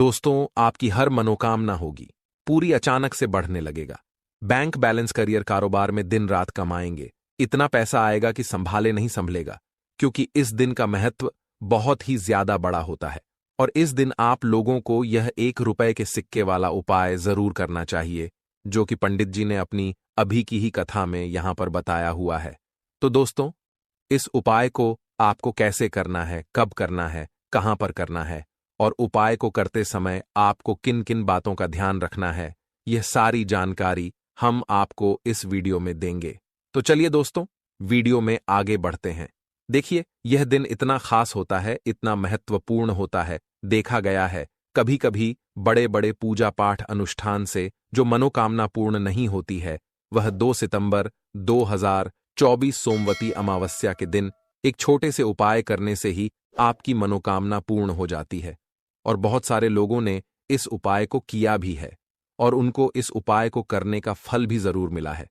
दोस्तों, आपकी हर मनोकामना होगी पूरी अचानक से बढ़ने लगेगा। बैंक बैलेंस, करियर, कारोबार में दिन रात कमाएंगे, इतना पैसा आएगा कि संभाले नहीं संभलेगा। क्योंकि इस दिन का महत्व बहुत ही ज्यादा बड़ा होता है और इस दिन आप लोगों को यह 1 रुपए के सिक्के वाला उपाय जरूर करना चाहिए, जो कि पंडित जी ने अपनी अभी की ही कथा में यहां पर बताया हुआ है। तो दोस्तों, इस उपाय को आपको कैसे करना है, कब करना है, कहां पर करना है और उपाय को करते समय आपको किन किन बातों का ध्यान रखना है, यह सारी जानकारी हम आपको इस वीडियो में देंगे। तो चलिए दोस्तों, वीडियो में आगे बढ़ते हैं। देखिए, यह दिन इतना खास होता है, इतना महत्वपूर्ण होता है। देखा गया है कभी कभी बड़े बड़े पूजा पाठ अनुष्ठान से जो मनोकामना पूर्ण नहीं होती है, वह 2 सितंबर 2024 सोमवती अमावस्या के दिन एक छोटे से उपाय करने से ही आपकी मनोकामना पूर्ण हो जाती है। और बहुत सारे लोगों ने इस उपाय को किया भी है और उनको इस उपाय को करने का फल भी जरूर मिला है।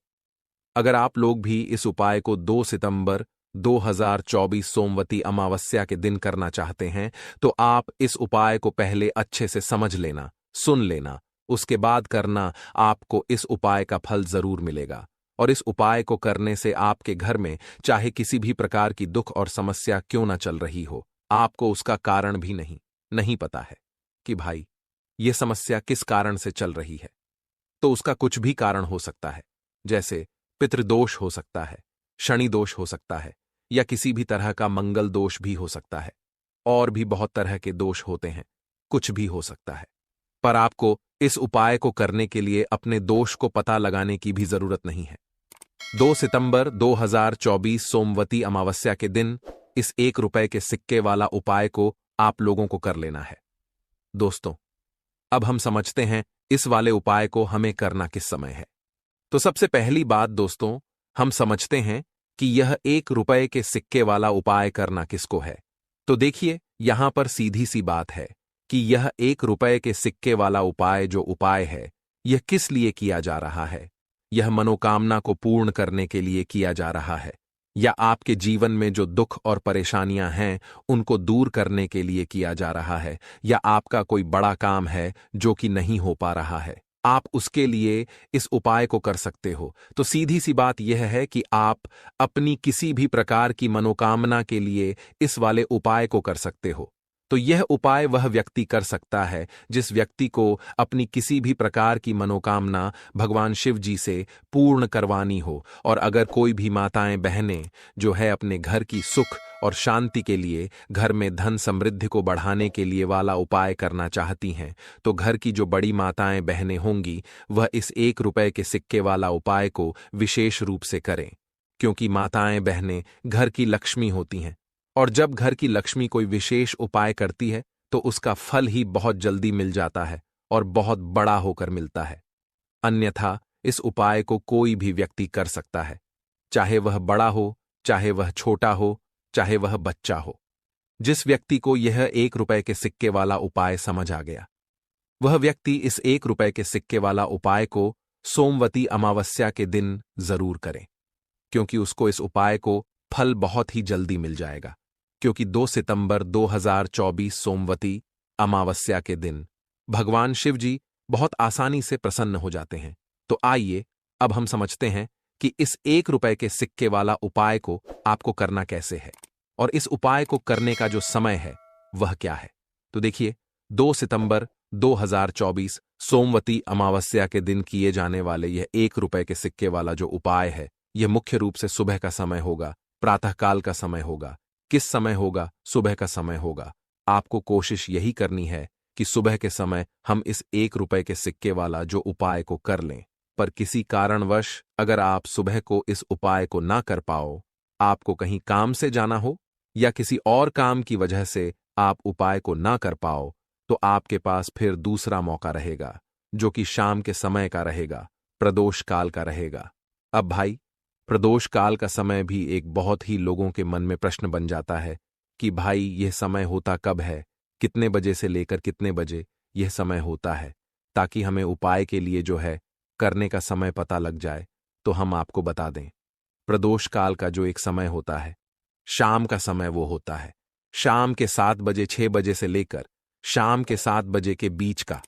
अगर आप लोग भी इस उपाय को 2 सितंबर 2024 सोमवती अमावस्या के दिन करना चाहते हैं, तो आप इस उपाय को पहले अच्छे से समझ लेना, सुन लेना, उसके बाद करना। आपको इस उपाय का फल जरूर मिलेगा और इस उपाय को करने से आपके घर में चाहे किसी भी प्रकार की दुख और समस्या क्यों ना चल रही हो, आपको उसका कारण भी नहीं पता है कि भाई ये समस्या किस कारण से चल रही है, तो उसका कुछ भी कारण हो सकता है। जैसे पितृदोष हो सकता है, शनि दोष हो सकता है, या किसी भी तरह का मंगल दोष भी हो सकता है। और भी बहुत तरह के दोष होते हैं, कुछ भी हो सकता है। पर आपको इस उपाय को करने के लिए अपने दोष को पता लगाने की भी जरूरत नहीं है। 2 सितंबर 2024 सोमवती अमावस्या के दिन इस 1 रुपए के सिक्के वाला उपाय को आप लोगों को कर लेना है। दोस्तों, अब हम समझते हैं इस वाले उपाय को हमें करना किस समय है। तो सबसे पहली बात दोस्तों, हम समझते हैं कि यह 1 रुपए के सिक्के वाला उपाय करना किसको है। तो देखिए, यहां पर सीधी सी बात है कि यह 1 रुपए के सिक्के वाला उपाय जो उपाय है, यह किस लिए किया जा रहा है। यह मनोकामना को पूर्ण करने के लिए किया जा रहा है, या आपके जीवन में जो दुख और परेशानियां हैं उनको दूर करने के लिए किया जा रहा है, या आपका कोई बड़ा काम है जो कि नहीं हो पा रहा है, आप उसके लिए इस उपाय को कर सकते हो। तो सीधी सी बात यह है कि आप अपनी किसी भी प्रकार की मनोकामना के लिए इस वाले उपाय को कर सकते हो। तो यह उपाय वह व्यक्ति कर सकता है जिस व्यक्ति को अपनी किसी भी प्रकार की मनोकामना भगवान शिव जी से पूर्ण करवानी हो। और अगर कोई भी माताएं बहनें जो है अपने घर की सुख और शांति के लिए, घर में धन समृद्धि को बढ़ाने के लिए वाला उपाय करना चाहती हैं, तो घर की जो बड़ी माताएं बहनें होंगी वह इस 1 रुपए के सिक्के वाला उपाय को विशेष रूप से करें। क्योंकि माताएं बहनें घर की लक्ष्मी होती हैं और जब घर की लक्ष्मी कोई विशेष उपाय करती है तो उसका फल ही बहुत जल्दी मिल जाता है और बहुत बड़ा होकर मिलता है। अन्यथा इस उपाय को कोई भी व्यक्ति कर सकता है, चाहे वह बड़ा हो, चाहे वह छोटा हो, चाहे वह बच्चा हो। जिस व्यक्ति को यह 1 रुपए के सिक्के वाला उपाय समझ आ गया, वह व्यक्ति इस 1 रुपए के सिक्के वाला उपाय को सोमवती अमावस्या के दिन जरूर करें, क्योंकि उसको इस उपाय को फल बहुत ही जल्दी मिल जाएगा। क्योंकि 2 सितंबर 2024 सोमवती अमावस्या के दिन भगवान शिव जी बहुत आसानी से प्रसन्न हो जाते हैं। तो आइए अब हम समझते हैं कि इस 1 रुपए के सिक्के वाला उपाय को आपको करना कैसे है और इस उपाय को करने का जो समय है वह क्या है। तो देखिए, 2 सितंबर 2024 सोमवती अमावस्या के दिन किए जाने वाले यह 1 रुपए के सिक्के वाला जो उपाय है, यह मुख्य रूप से सुबह का समय होगा, प्रातःकाल का समय होगा। किस समय होगा? सुबह का समय होगा। आपको कोशिश यही करनी है कि सुबह के समय हम इस 1 रुपए के सिक्के वाला जो उपाय को कर लें। पर किसी कारणवश अगर आप सुबह को इस उपाय को ना कर पाओ, आपको कहीं काम से जाना हो या किसी और काम की वजह से आप उपाय को ना कर पाओ, तो आपके पास फिर दूसरा मौका रहेगा, जो कि शाम के समय का रहेगा, प्रदोष काल का रहेगा। अब भाई, प्रदोष काल का समय भी एक बहुत ही लोगों के मन में प्रश्न बन जाता है कि भाई यह समय होता कब है, कितने बजे से लेकर कितने बजे यह समय होता है, ताकि हमें उपाय के लिए जो है करने का समय पता लग जाए। तो हम आपको बता दें, प्रदोष काल का जो एक समय होता है, शाम का समय वो होता है। शाम के 7 बजे 6 बजे से लेकर शाम के 7 बजे के बीच का।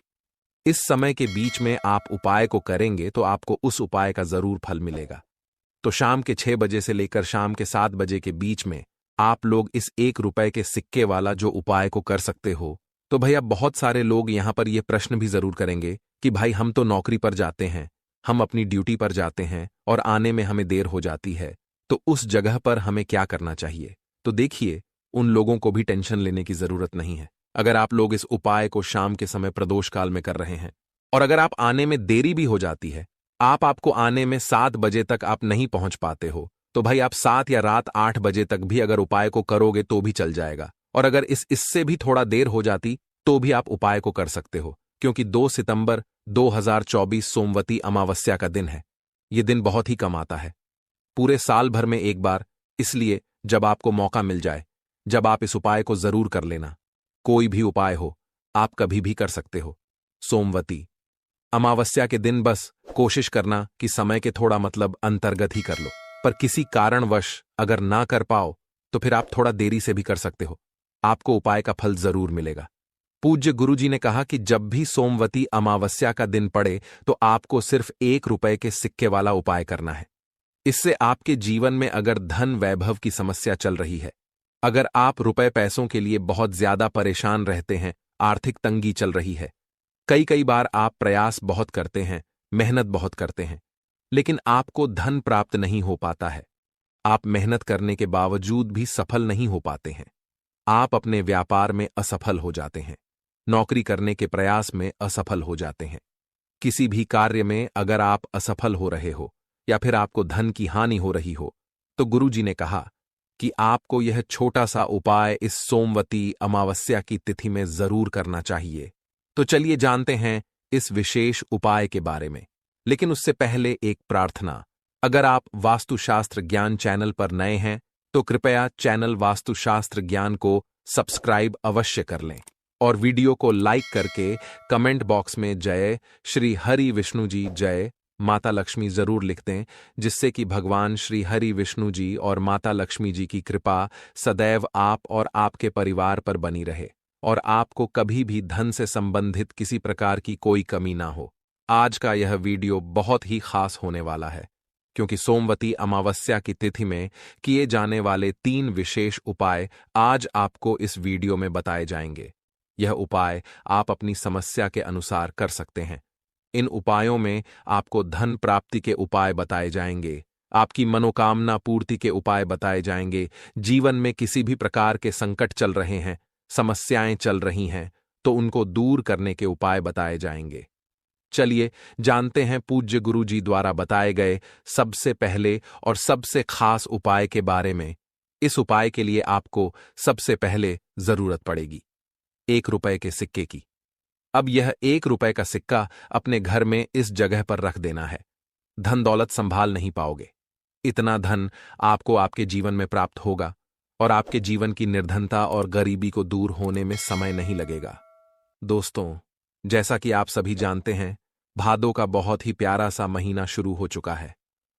इस समय के बीच में आप उपाय को करेंगे तो आपको उस उपाय का जरूर फल मिलेगा। तो शाम के 6 बजे से लेकर शाम के 7 बजे के बीच में आप लोग इस 1 रुपए के सिक्के वाला जो उपाय को कर सकते हो। तो भैया बहुत सारे लोग यहां पर यह प्रश्न भी जरूर करेंगे कि भाई हम तो नौकरी पर जाते हैं, हम अपनी ड्यूटी पर जाते हैं और आने में हमें देर हो जाती है, तो उस जगह पर हमें क्या करना चाहिए। तो देखिए, उन लोगों को भी टेंशन लेने की जरूरत नहीं है। अगर आप लोग इस उपाय को शाम के समय प्रदोष काल में कर रहे हैं और अगर आप आने में देरी भी हो जाती है, आपको आने में 7 बजे तक आप नहीं पहुंच पाते हो, तो भाई आप 7 या रात 8 बजे तक भी अगर उपाय को करोगे तो भी चल जाएगा। और अगर इससे भी थोड़ा देर हो जाती तो भी आप उपाय को कर सकते हो, क्योंकि 2 सितंबर 2024 सोमवती अमावस्या का दिन है। यह दिन बहुत ही कम आता है, पूरे साल भर में एक बार। इसलिए जब आपको मौका मिल जाए, जब आप इस उपाय को जरूर कर लेना। कोई भी उपाय हो, आप कभी भी कर सकते हो। सोमवती अमावस्या के दिन बस कोशिश करना कि समय के थोड़ा अंतर्गत ही कर लो, पर किसी कारणवश अगर ना कर पाओ तो फिर आप थोड़ा देरी से भी कर सकते हो, आपको उपाय का फल जरूर मिलेगा। पूज्य गुरुजी ने कहा कि जब भी सोमवती अमावस्या का दिन पड़े तो आपको सिर्फ 1 रुपए के सिक्के वाला उपाय करना है। इससे आपके जीवन में अगर धन वैभव की समस्या चल रही है, अगर आप रुपए पैसों के लिए बहुत ज्यादा परेशान रहते हैं, आर्थिक तंगी चल रही है, कई बार आप प्रयास बहुत करते हैं, मेहनत बहुत करते हैं, लेकिन आपको धन प्राप्त नहीं हो पाता है, आप मेहनत करने के बावजूद भी सफल नहीं हो पाते हैं, आप अपने व्यापार में असफल हो जाते हैं, नौकरी करने के प्रयास में असफल हो जाते हैं, किसी भी कार्य में अगर आप असफल हो रहे हो या फिर आपको धन की हानि हो रही हो, तो गुरुजी ने कहा कि आपको यह छोटा सा उपाय इस सोमवती अमावस्या की तिथि में जरूर करना चाहिए। तो चलिए जानते हैं इस विशेष उपाय के बारे में, लेकिन उससे पहले एक प्रार्थना। अगर आप वास्तुशास्त्र ज्ञान चैनल पर नए हैं तो कृपया चैनल वास्तुशास्त्र ज्ञान को सब्सक्राइब अवश्य कर लें और वीडियो को लाइक करके कमेंट बॉक्स में जय श्री हरि विष्णु जी, जय माता लक्ष्मी जरूर लिख दें, जिससे कि भगवान श्री हरि विष्णु जी और माता लक्ष्मी जी की कृपा सदैव आप और आपके परिवार पर बनी रहे और आपको कभी भी धन से संबंधित किसी प्रकार की कोई कमी ना हो। आज का यह वीडियो बहुत ही खास होने वाला है, क्योंकि सोमवती अमावस्या की तिथि में किए जाने वाले 3 विशेष उपाय आज आपको इस वीडियो में बताए जाएंगे। यह उपाय आप अपनी समस्या के अनुसार कर सकते हैं। इन उपायों में आपको धन प्राप्ति के उपाय बताए जाएंगे, आपकी मनोकामना पूर्ति के उपाय बताए जाएंगे, जीवन में किसी भी प्रकार के संकट चल रहे हैं, समस्याएं चल रही हैं, तो उनको दूर करने के उपाय बताए जाएंगे। चलिए जानते हैं पूज्य गुरु जी द्वारा बताए गए सबसे पहले और सबसे खास उपाय के बारे में। इस उपाय के लिए आपको सबसे पहले जरूरत पड़ेगी 1 रुपए के सिक्के की। अब यह 1 रुपए का सिक्का अपने घर में इस जगह पर रख देना है। धन दौलत संभाल नहीं पाओगे, इतना धन आपको आपके जीवन में प्राप्त होगा और आपके जीवन की निर्धनता और गरीबी को दूर होने में समय नहीं लगेगा। दोस्तों, जैसा कि आप सभी जानते हैं, भादों का बहुत ही प्यारा सा महीना शुरू हो चुका है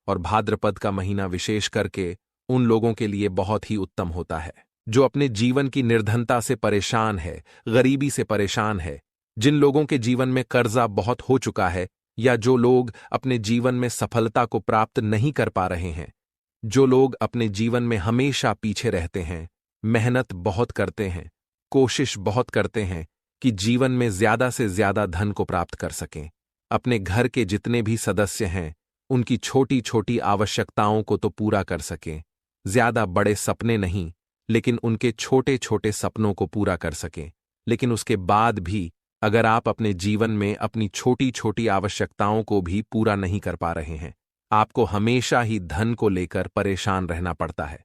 और भाद्रपद का महीना विशेष करके उन लोगों के लिए बहुत ही उत्तम होता है जो अपने जीवन की निर्धनता से परेशान है, गरीबी से परेशान है, जिन लोगों के जीवन में कर्जा बहुत हो चुका है या जो लोग अपने जीवन में सफलता को प्राप्त नहीं कर पा रहे हैं, जो लोग अपने जीवन में हमेशा पीछे रहते हैं, मेहनत बहुत करते हैं, कोशिश बहुत करते हैं कि जीवन में ज्यादा से ज्यादा धन को प्राप्त कर सकें, अपने घर के जितने भी सदस्य हैं उनकी छोटी छोटी आवश्यकताओं को तो पूरा कर सकें, ज्यादा बड़े सपने नहीं लेकिन उनके छोटे छोटे सपनों को पूरा कर सकें। लेकिन उसके बाद भी अगर आप अपने जीवन में अपनी छोटी छोटी आवश्यकताओं को भी पूरा नहीं कर पा रहे हैं, आपको हमेशा ही धन को लेकर परेशान रहना पड़ता है,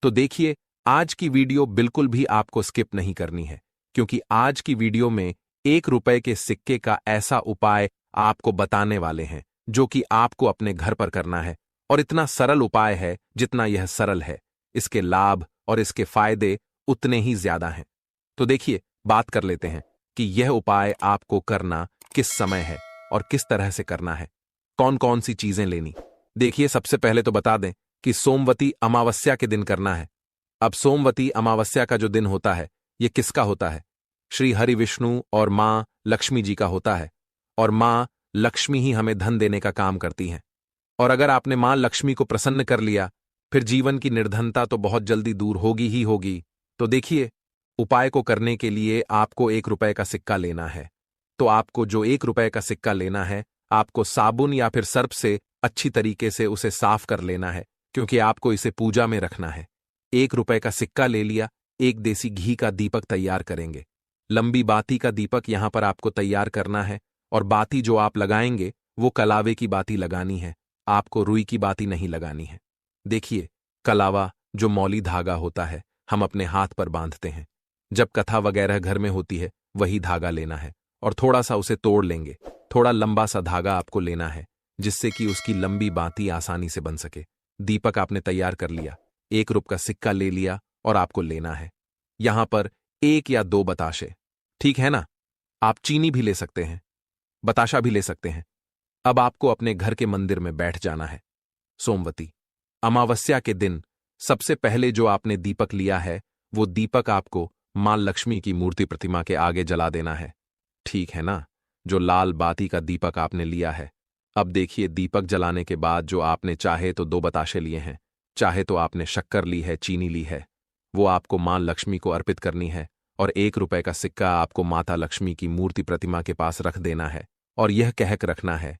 तो देखिए आज की वीडियो बिल्कुल भी आपको स्किप नहीं करनी है, क्योंकि आज की वीडियो में 1 रुपए के सिक्के का ऐसा उपाय आपको बताने वाले हैं जो कि आपको अपने घर पर करना है। और इतना सरल उपाय है, जितना यह सरल है इसके लाभ और इसके फायदे उतने ही ज्यादा हैं। तो देखिए बात कर लेते हैं कि यह उपाय आपको करना किस समय है और किस तरह से करना है, कौन कौन सी चीजें लेनी। देखिए सबसे पहले तो बता दें कि सोमवती अमावस्या के दिन करना है। अब सोमवती अमावस्या का जो दिन होता है ये किसका होता है? श्री हरि विष्णु और माँ लक्ष्मी जी का होता है, और माँ लक्ष्मी ही हमें धन देने का काम करती हैं। और अगर आपने माँ लक्ष्मी को प्रसन्न कर लिया, फिर जीवन की निर्धनता तो बहुत जल्दी दूर होगी ही होगी। तो देखिए, उपाय को करने के लिए आपको 1 रुपए का सिक्का लेना है। तो आपको जो 1 रुपए का सिक्का लेना है, आपको साबुन या फिर सर्फ से अच्छी तरीके से उसे साफ कर लेना है, क्योंकि आपको इसे पूजा में रखना है। 1 रुपए का सिक्का ले लिया, एक देसी घी का दीपक तैयार करेंगे। लंबी बाती का दीपक यहां पर आपको तैयार करना है, और बाती जो आप लगाएंगे वो कलावे की बाती लगानी है, आपको रुई की बाती नहीं लगानी है। देखिए, कलावा जो मौली धागा होता है, हम अपने हाथ पर बांधते हैं। जब कथा वगैरह घर में होती है, वही धागा लेना है, और थोड़ा सा उसे तोड़ लेंगे। थोड़ा लंबा सा धागा आपको लेना है, जिससे कि उसकी लंबी बाती आसानी से बन सके। दीपक आपने तैयार कर लिया, 1 रुपए का सिक्का ले लिया, और आपको लेना है यहां पर 1 या 2 बताशे। ठीक है ना? आप चीनी भी ले सकते हैं, बताशा भी ले सकते हैं। अब आपको अपने घर के मंदिर में बैठ जाना है। सोमवती अमावस्या के दिन सबसे पहले जो आपने दीपक लिया है, वो दीपक आपको मां लक्ष्मी की मूर्ति प्रतिमा के आगे जला देना है। ठीक है ना? जो लाल बाती का दीपक आपने लिया है। अब देखिए, दीपक जलाने के बाद जो आपने चाहे तो 2 बताशे लिए हैं, चाहे तो आपने शक्कर ली है, चीनी ली है, वो आपको मां लक्ष्मी को अर्पित करनी है। और 1 रुपए का सिक्का आपको माता लक्ष्मी की मूर्ति प्रतिमा के पास रख देना है, और यह कहक रखना है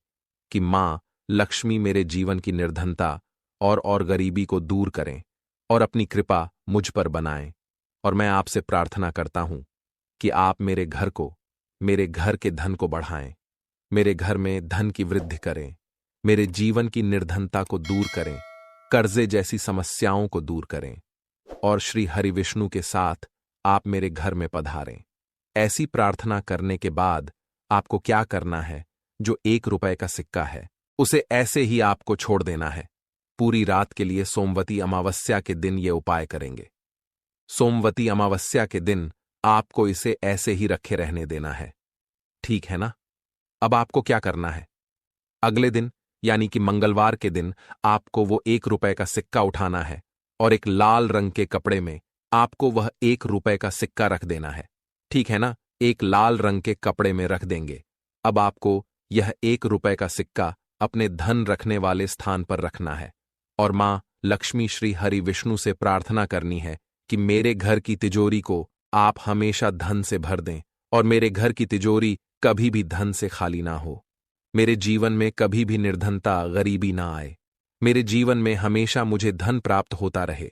कि मां लक्ष्मी मेरे जीवन की निर्धनता और गरीबी को दूर करें, और अपनी कृपा मुझ पर बनाएं। और मैं आपसे प्रार्थना करता हूं कि आप मेरे घर के धन को बढ़ाएं, मेरे घर में धन की वृद्धि करें, मेरे जीवन की निर्धनता को दूर करें, कर्जे जैसी समस्याओं को दूर करें, और श्री हरि विष्णु के साथ आप मेरे घर में पधारें। ऐसी प्रार्थना करने के बाद आपको क्या करना है? जो 1 रुपए का सिक्का है, उसे ऐसे ही आपको छोड़ देना है। पूरी रात के लिए सोमवती अमावस्या के दिन ये उपाय करेंगे। सोमवती अमावस्या के दिन आपको इसे ऐसे ही रखे रहने देना है। ठीक है ना? अब आपको क्या करना है? अगले दिन यानी कि मंगलवार के दिन आपको वो 1 रुपए का सिक्का उठाना है, और एक लाल रंग के कपड़े में आपको वह 1 रुपए का सिक्का रख देना है। ठीक है ना? एक लाल रंग के कपड़े में रख देंगे। अब आपको यह 1 रुपए का सिक्का अपने धन रखने वाले स्थान पर रखना है, और मां लक्ष्मी श्री हरि विष्णु से प्रार्थना करनी है कि मेरे घर की तिजोरी को आप हमेशा धन से भर दें, और मेरे घर की तिजोरी कभी भी धन से खाली ना हो। मेरे जीवन में कभी भी निर्धनता, गरीबी ना आए। मेरे जीवन में हमेशा मुझे धन प्राप्त होता रहे।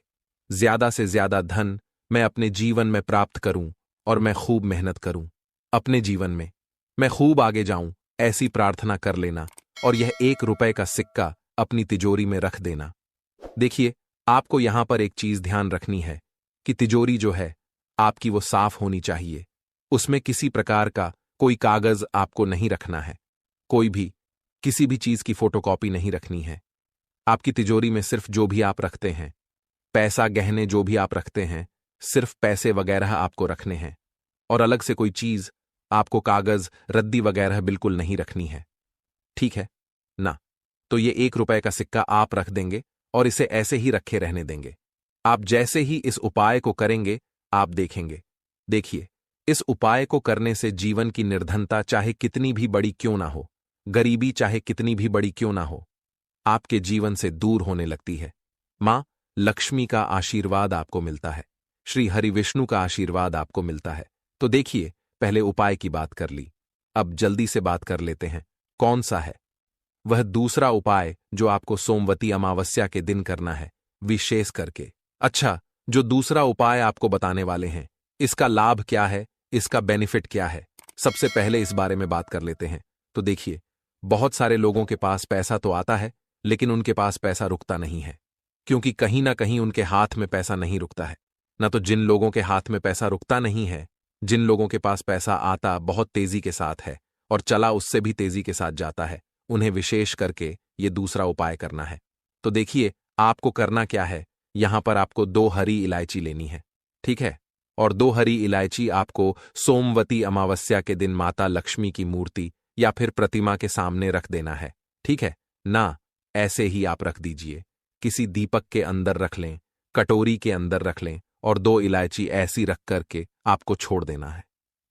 ज्यादा से ज्यादा धन मैं अपने जीवन में प्राप्त करूं, और मैं खूब मेहनत करूं। अपने जीवन में मैं खूब आगे जाऊं, ऐसी प्रार्थना कर लेना, और यह 1 रुपए का सिक्का अपनी तिजोरी में रख देना। देखिए, आपको यहां पर एक चीज ध्यान रखनी है कि तिजोरी जो है आपकी वो साफ होनी चाहिए। उसमें किसी प्रकार का कोई कागज आपको नहीं रखना है, किसी भी चीज की फोटोकॉपी नहीं रखनी है। आपकी तिजोरी में सिर्फ जो भी आप रखते हैं, पैसा, गहने जो भी आप रखते हैं, सिर्फ पैसे वगैरह आपको रखने हैं, और अलग से कोई चीज आपको, कागज, रद्दी वगैरह बिल्कुल नहीं रखनी है। ठीक है ना? तो ये 1 रुपए का सिक्का आप रख देंगे, और इसे ऐसे ही रखे रहने देंगे। आप जैसे ही इस उपाय को करेंगे, आप देखेंगे। देखिए, इस उपाय को करने से जीवन की निर्धनता चाहे कितनी भी बड़ी क्यों ना हो, गरीबी चाहे कितनी भी बड़ी क्यों ना हो, आपके जीवन से दूर होने लगती है। मां लक्ष्मी का आशीर्वाद आपको मिलता है, श्री हरि विष्णु का आशीर्वाद आपको मिलता है। तो देखिए, पहले उपाय की बात कर ली, अब जल्दी से बात कर लेते हैं कौन सा है वह दूसरा उपाय जो आपको सोमवती अमावस्या के दिन करना है, विशेष करके। अच्छा, जो दूसरा उपाय आपको बताने वाले हैं, इसका लाभ क्या है, इसका बेनिफिट क्या है, सबसे पहले इस बारे में बात कर लेते हैं। तो देखिए, बहुत सारे लोगों के पास पैसा तो आता है, लेकिन उनके पास पैसा रुकता नहीं है, क्योंकि कहीं ना कहीं उनके हाथ में पैसा नहीं रुकता है। ना तो जिन लोगों के हाथ में पैसा रुकता नहीं है, जिन लोगों के पास पैसा आता बहुत तेजी के साथ है और चला उससे भी तेजी के साथ जाता है, उन्हें विशेष करके ये दूसरा उपाय करना है। तो देखिए, आपको करना क्या है, यहां पर आपको 2 हरी इलायची लेनी है। ठीक है? और 2 हरी इलायची आपको सोमवती अमावस्या के दिन माता लक्ष्मी की मूर्ति या फिर प्रतिमा के सामने रख देना है। ठीक है ना? ऐसे ही आप रख दीजिए, किसी दीपक के अंदर रख लें, कटोरी के अंदर रख लें, और 2 इलायची ऐसी रख करके आपको छोड़ देना है।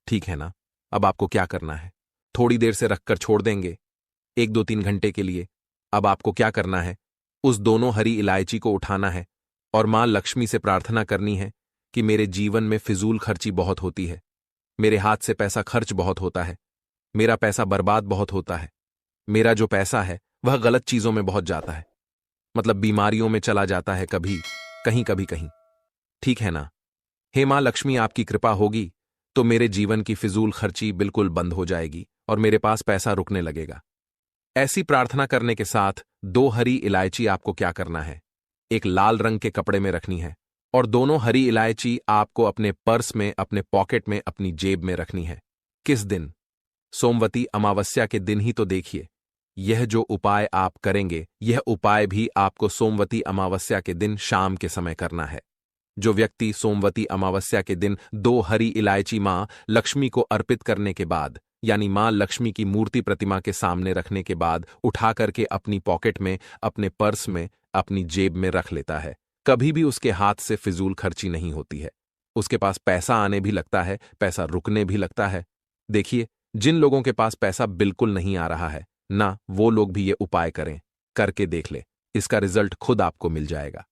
ठीक है ना? अब आपको क्या करना है? थोड़ी देर से रखकर छोड़ देंगे, 1-2-3 घंटे के लिए। अब आपको क्या करना है? उस दोनों हरी इलायची को उठाना है और मां लक्ष्मी से प्रार्थना करनी है कि मेरे जीवन में फिजूल खर्ची बहुत होती है, मेरे हाथ से पैसा खर्च बहुत होता है, मेरा पैसा बर्बाद बहुत होता है, मेरा जो पैसा है वह गलत चीजों में बहुत जाता है, मतलब बीमारियों में चला जाता है, कभी कहीं कभी कहीं। ठीक है ना? हे मां लक्ष्मी, आपकी कृपा होगी तो मेरे जीवन की फिजूल खर्ची बिल्कुल बंद हो जाएगी और मेरे पास पैसा रुकने लगेगा। ऐसी प्रार्थना करने के साथ 2 हरी इलायची आपको क्या करना है? एक लाल रंग के कपड़े में रखनी है और दोनों हरी इलायची आपको अपने पर्स में, अपने पॉकेट में, अपनी जेब में रखनी है। किस दिन? सोमवती अमावस्या के दिन ही तो देखिए। यह जो उपाय आप करेंगे, यह उपाय भी आपको सोमवती अमावस्या के दिन शाम के समय करना है। जो व्यक्ति सोमवती अमावस्या के दिन 2 हरी इलायची मां लक्ष्मी को अर्पित करने के बाद, यानी मां लक्ष्मी की मूर्ति प्रतिमा के सामने रखने के बाद उठा करके अपनी पॉकेट में, अपने पर्स में, अपनी जेब में रख लेता है, कभी भी उसके हाथ से फिजूल खर्ची नहीं होती है। उसके पास पैसा आने भी लगता है, पैसा रुकने भी लगता है। देखिए, जिन लोगों के पास पैसा बिल्कुल नहीं आ रहा है ना, वो लोग भी ये उपाय करें, करके देख ले, इसका रिजल्ट खुद आपको मिल जाएगा।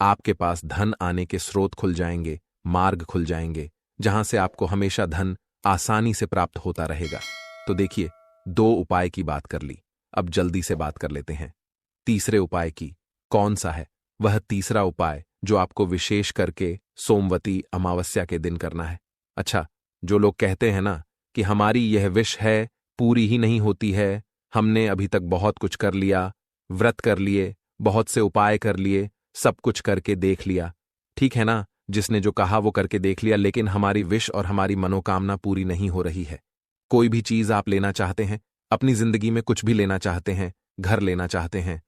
आपके पास धन आने के स्रोत खुल जाएंगे, मार्ग खुल जाएंगे, जहां से आपको हमेशा धन आसानी से प्राप्त होता रहेगा। तो देखिए, 2 उपाय की बात कर ली, अब जल्दी से बात कर लेते हैं तीसरे उपाय की। कौन सा है वह तीसरा उपाय जो आपको विशेष करके सोमवती अमावस्या के दिन करना है? अच्छा, जो लोग कहते हैं ना कि हमारी यह विश है, पूरी ही नहीं होती है, हमने अभी तक बहुत कुछ कर लिया, व्रत कर लिए, बहुत से उपाय कर लिए, सब कुछ करके देख लिया, ठीक है ना, जिसने जो कहा वो करके देख लिया, लेकिन हमारी विश और हमारी मनोकामना पूरी नहीं हो रही है। कोई भी चीज आप लेना चाहते हैं, अपनी जिंदगी में कुछ भी लेना चाहते हैं, घर लेना चाहते हैं,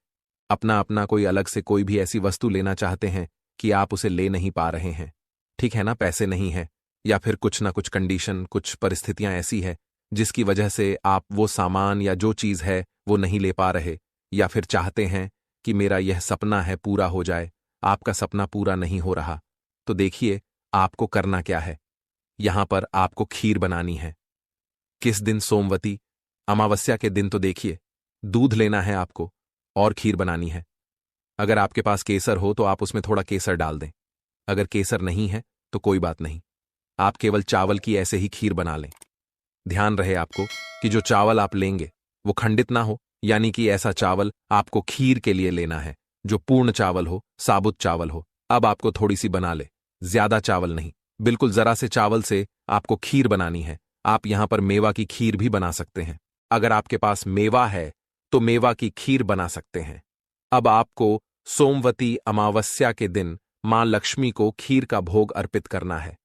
अपना अपना कोई अलग से कोई भी ऐसी वस्तु लेना चाहते हैं कि आप उसे ले नहीं पा रहे हैं, ठीक है ना, पैसे नहीं है, या फिर कुछ ना कुछ कंडीशन, कुछ परिस्थितियां ऐसी है जिसकी वजह से आप वो सामान या जो चीज है वो नहीं ले पा रहे, या फिर चाहते हैं कि मेरा यह सपना है पूरा हो जाए, आपका सपना पूरा नहीं हो रहा। तो देखिए, आपको करना क्या है। यहां पर आपको खीर बनानी है। किस दिन? सोमवती अमावस्या के दिन। तो देखिए, दूध लेना है आपको और खीर बनानी है। अगर आपके पास केसर हो तो आप उसमें थोड़ा केसर डाल दें, अगर केसर नहीं है तो कोई बात नहीं, आप केवल चावल की ऐसे ही खीर बना लें। ध्यान रहे आपको कि जो चावल आप लेंगे वो खंडित ना हो, यानी कि ऐसा चावल आपको खीर के लिए लेना है जो पूर्ण चावल हो, साबुत चावल हो। अब आपको थोड़ी सी बना ले, ज्यादा चावल नहीं, बिल्कुल जरा से चावल से आपको खीर बनानी है। आप यहां पर मेवा की खीर भी बना सकते हैं, अगर आपके पास मेवा है तो मेवा की खीर बना सकते हैं। अब आपको सोमवती अमावस्या के दिन मां लक्ष्मी को खीर का भोग अर्पित करना है।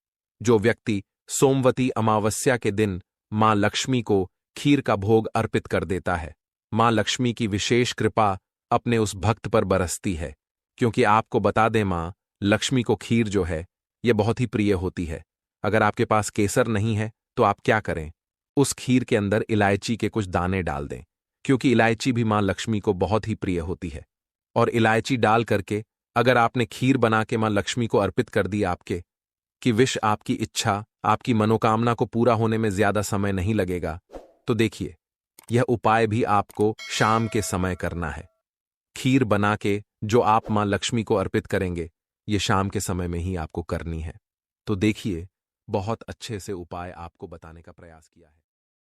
जो व्यक्ति सोमवती अमावस्या के दिन मां लक्ष्मी को खीर का भोग अर्पित कर देता है, मां लक्ष्मी की विशेष कृपा अपने उस भक्त पर बरसती है। क्योंकि आपको बता दें, मां लक्ष्मी को खीर जो है यह बहुत ही प्रिय होती है। अगर आपके पास केसर नहीं है तो आप क्या करें, उस खीर के अंदर इलायची के कुछ दाने डाल दें, क्योंकि इलायची भी मां लक्ष्मी को बहुत ही प्रिय होती है। और इलायची डाल करके अगर आपने खीर बना के मां लक्ष्मी को अर्पित कर दी आपके, कि विश, आपकी इच्छा, आपकी मनोकामना को पूरा होने में ज्यादा समय नहीं लगेगा, तो देखिए, यह उपाय भी आपको शाम के समय करना है। खीर बना के जो आप मां लक्ष्मी को अर्पित करेंगे, ये शाम के समय में ही आपको करनी है। तो देखिए, बहुत अच्छे से उपाय आपको बताने का प्रयास किया है।